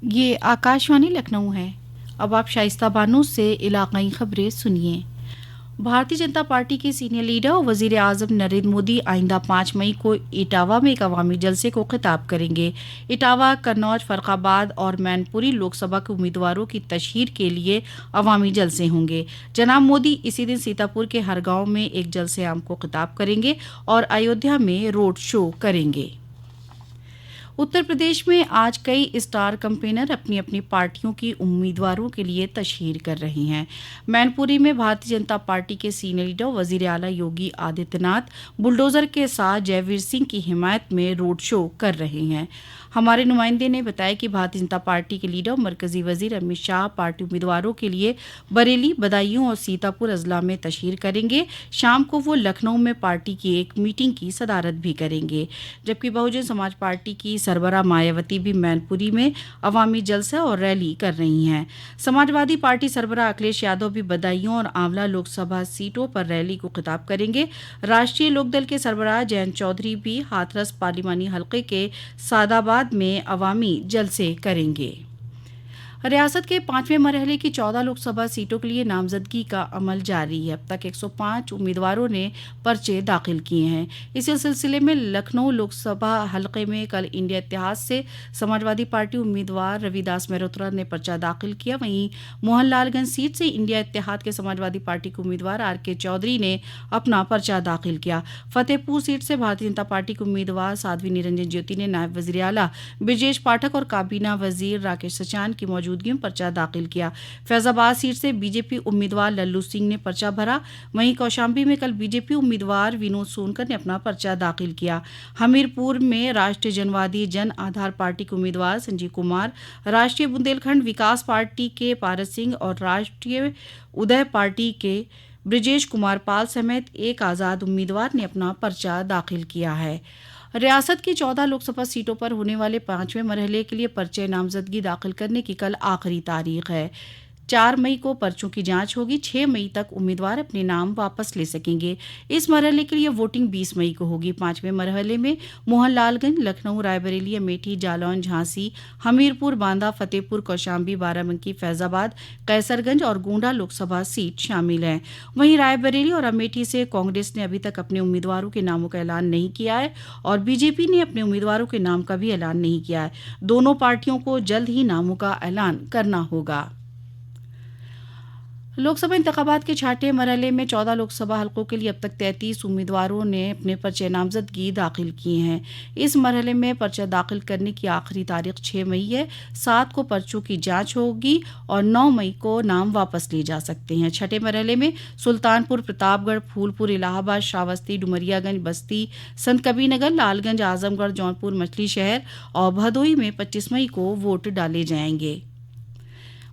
یہ آکاشوانی لکھنؤ ہے۔ اب آپ شائستہ بانو سے علاقائی خبریں سنیے۔ بھارتیہ جنتا پارٹی کے سینئر لیڈر اور وزیر اعظم نریندر مودی آئندہ 5 مئی کو اٹاوا میں ایک عوامی جلسے کو خطاب کریں گے۔ اٹاوا، قنوج، فرخ آباد اور مین پوری لوک سبھا کے امیدواروں کی تشہیر کے لیے عوامی جلسے ہوں گے۔ جناب مودی اسی دن سیتاپور کے ہر گاؤں میں ایک جلسے عام کو خطاب کریں گے اور ایودھیا میں روڈ شو کریں گے۔ اتر پردیش میں آج کئی اسٹار کمپینر اپنی اپنی پارٹیوں کی امیدواروں کے لیے تشہیر کر رہے ہیں۔ مین پوری میں بھارتیہ جنتا پارٹی کے سینئر لیڈر وزیر اعلیٰ یوگی آدتیہ ناتھ بلڈوزر کے ساتھ جے ویر سنگھ کی حمایت میں روڈ شو کر رہے ہیں۔ ہمارے نمائندے نے بتایا کہ بھارتیہ جنتا پارٹی کے لیڈر مرکزی وزیر امت شاہ پارٹی امیدواروں کے لیے بریلی، بدایوں اور سیتاپور اضلاع میں تشہیر کریں گے۔ شام کو وہ لکھنؤ میں پارٹی کی ایک میٹنگ کی صدارت بھی کریں گے، جبکہ بہوجن سماج پارٹی کی سربراہ مایاوتی بھی مین پوری میں عوامی جلسہ اور ریلی کر رہی ہیں۔ سماجوادی پارٹی سربراہ اکھلیش یادو بھی بدایوں اور آملہ لوک سبھا سیٹوں پر ریلی کو خطاب کریں گے۔ راشٹریہ لوک دل کے سربراہ جینت چودھری بھی ہاتھرس پارلیمانی حلقے کے سعد آباد میں عوامی جلسے کریں گے۔ ریاست کے 5ویں مرحلے کی 14 لوک سبھا سیٹوں کے لیے نامزدگی کا عمل جاری ہے۔ اب تک 105 امیدواروں نے پرچے داخل کیے ہیں۔ اسی سلسلے میں لکھنؤ لوک سبھا حلقے میں کل انڈیا اتحاد سے سماجوادی پارٹی امیدوار روی داس مہروترا نے پرچہ داخل کیا۔ وہیں موہن لال گنج سیٹ سے انڈیا اتحاد کے سماجوادی پارٹی کے امیدوار آر کے چودھری نے اپنا پرچہ داخل کیا۔ فتح پور سیٹ سے بھارتیہ جنتا پارٹی کے امیدوار سادھوی نرنجن جیوتی نے نائب وزیر اعلیٰ برجیش پاٹھک اور کابینہ وزیر راکیش سچان کی موجودگی میں پرچہ داخل کیا۔ فیض آباد سیٹ سے بی جے پی امیدوار للو سنگھ نے پرچہ بھرا۔ وہیں کوشامبی میں کل بی جے پی امیدوار ونود سونکر نے اپنا پرچہ داخل کیا۔ ہمیرپور میں راشٹریہ جنوادی جن آدھار پارٹی کے امیدوار سنجیو کمار، راشٹریہ بندیل کھنڈ وکاس پارٹی کے پارس سنگھ اور راشٹریہ ادے پارٹی کے برجیش کمار پال سمیت ایک آزاد امیدوار نے اپنا پرچہ داخل کیا ہے۔ ریاست کی 14 لوک سبھا سیٹوں پر ہونے والے 5ویں مرحلے کے لیے پرچے نامزدگی داخل کرنے کی کل آخری تاریخ ہے۔ 4 مئی کو پرچوں کی جانچ ہوگی۔ 6 مئی تک امیدوار اپنے نام واپس لے سکیں گے۔ اس مرحلے کے لیے ووٹنگ 20 مئی کو ہوگی۔ 5ویں مرحلے میں موہن لال گنج، لکھنؤ، رائے بریلی، امیٹھی، جالون، جھانسی، ہمیرپور، باندہ، فتح پور، کوشامبی، بارہ بنکی، فیض آباد، قیصر گنج اور گونڈہ لوک سبھا سیٹ شامل ہیں۔ وہیں رائے بریلی اور امیٹھی سے کانگریس نے ابھی تک اپنے امیدواروں کے ناموں کا اعلان نہیں کیا ہے اور بی جے پی نے اپنے امیدواروں کے نام کا بھی اعلان نہیں کیا ہے۔ دونوں پارٹیوں کو جلد ہی ناموں کا اعلان کرنا ہوگا۔ لوک سبھا انتخابات کے چھٹے مرحلے میں 14 لوک سبھا حلقوں کے لیے اب تک 33 امیدواروں نے اپنے پرچے نامزدگی داخل کیے ہیں۔ اس مرحلے میں پرچہ داخل کرنے کی آخری تاریخ 6 مئی ہے۔ 7 کو پرچوں کی جانچ ہوگی اور 9 مئی کو نام واپس لیے جا سکتے ہیں۔ چھٹے مرحلے میں سلطان پور، پرتاپ گڑھ، پھول پور، الہ آباد، شراوستی، ڈومریا گنج، بستی، سنت کبیر نگر، لال گنج، اعظم گڑھ، جونپور، مچھلی شہر اور بھدوئی میں 25 مئی کو ووٹ ڈالے جائیں گے۔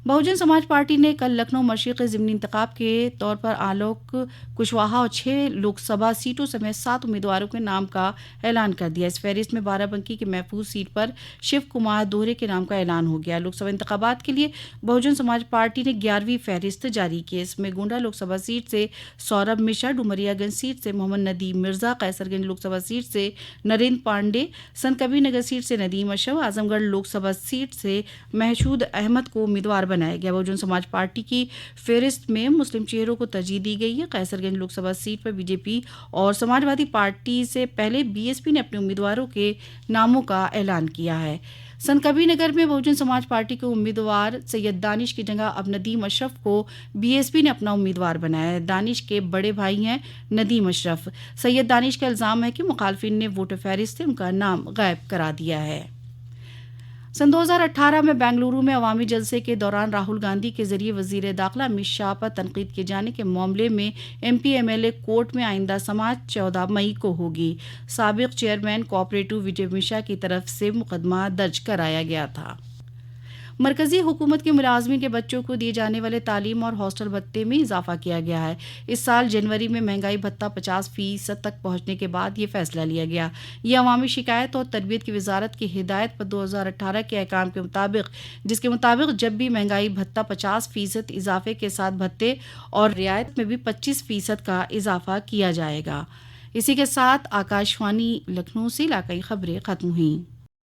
بہوجن سماج پارٹی نے کل لکھنؤ مشرق ضمنی انتخاب کے طور پر آلوک کشواہا اور 6 لوک سبھا سیٹوں سمیت 7 امیدواروں کے نام کا اعلان کر دیا۔ اس فہرست میں بارہ بنکی کے محفوظ سیٹ پر شیو کمار دوہرے کے نام کا اعلان ہو گیا۔ لوک سبھا انتخابات کے لیے بہوجن سماج پارٹی نے 11ویں فہرست جاری کی۔ اس میں گونڈہ لوک سبھا سیٹ سے سوربھ مشرا، ڈومریا گنج سیٹ سے محمد ندیم مرزا، قیصر گنج لوک سبھا سیٹ سے نریندر پانڈے، سنت کبیر نگر سیٹ سے ندیم اشرف، اعظم گڑھ لوک سبھا سیٹ سے محشود احمد کو امیدوار بنایا گیا۔ بہوجن سماج پارٹی کی فہرست میں مسلم چہروں کو ترجیح دی گئی ہے۔ قیصر گنج لوک سبھا سیٹ پر بی جے پی اور سماجوادی پارٹی سے پہلے بی ایس پی نے اپنے امیدواروں کے ناموں کا اعلان کیا ہے۔ سنت کبیر نگر میں بہوجن سماج پارٹی کے امیدوار سید دانش کی جگہ اب ندیم اشرف کو بی ایس پی نے اپنا امیدوار بنایا ہے۔ دانش کے بڑے بھائی ہیں ندیم اشرف۔ سید دانش کا الزام ہے کہ مخالفین نے ووٹر فہرست سے ان کا نام غائب کرا دیا ہے۔ سن 2018 میں بنگلورو میں عوامی جلسے کے دوران راہل گاندھی کے ذریعے وزیر داخلہ امت شاہ پر تنقید کیے جانے کے معاملے میں M P M L A court میں آئندہ سماعت 14 مئی کو ہوگی۔ سابق چیئرمین کوآپریٹو وجے مشا کی طرف سے مقدمہ درج کرایا گیا تھا۔ مرکزی حکومت کے ملازمین کے بچوں کو دیے جانے والے تعلیم اور ہاسٹل بھتے میں اضافہ کیا گیا ہے۔ اس سال جنوری میں مہنگائی بھتہ 50% تک پہنچنے کے بعد یہ فیصلہ لیا گیا۔ یہ عوامی شکایت اور تربیت کی وزارت کی ہدایت پر 2018 کے احکام کے مطابق، جس کے مطابق جب بھی مہنگائی بھتہ 50% اضافے کے ساتھ بھتے اور رعایت میں بھی 25% کا اضافہ کیا جائے گا۔ اسی کے ساتھ آکاشوانی لکھنؤ سے علاقائی خبریں ختم ہوئیں۔